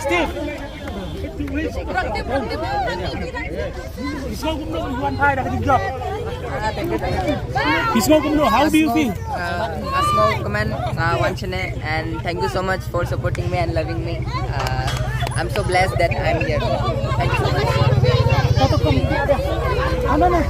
Steve. How do you feel? Asmo Kuman Wanchane, and thank you so much for supporting me and loving me. I'm so blessed that I'm here. Thank you so much.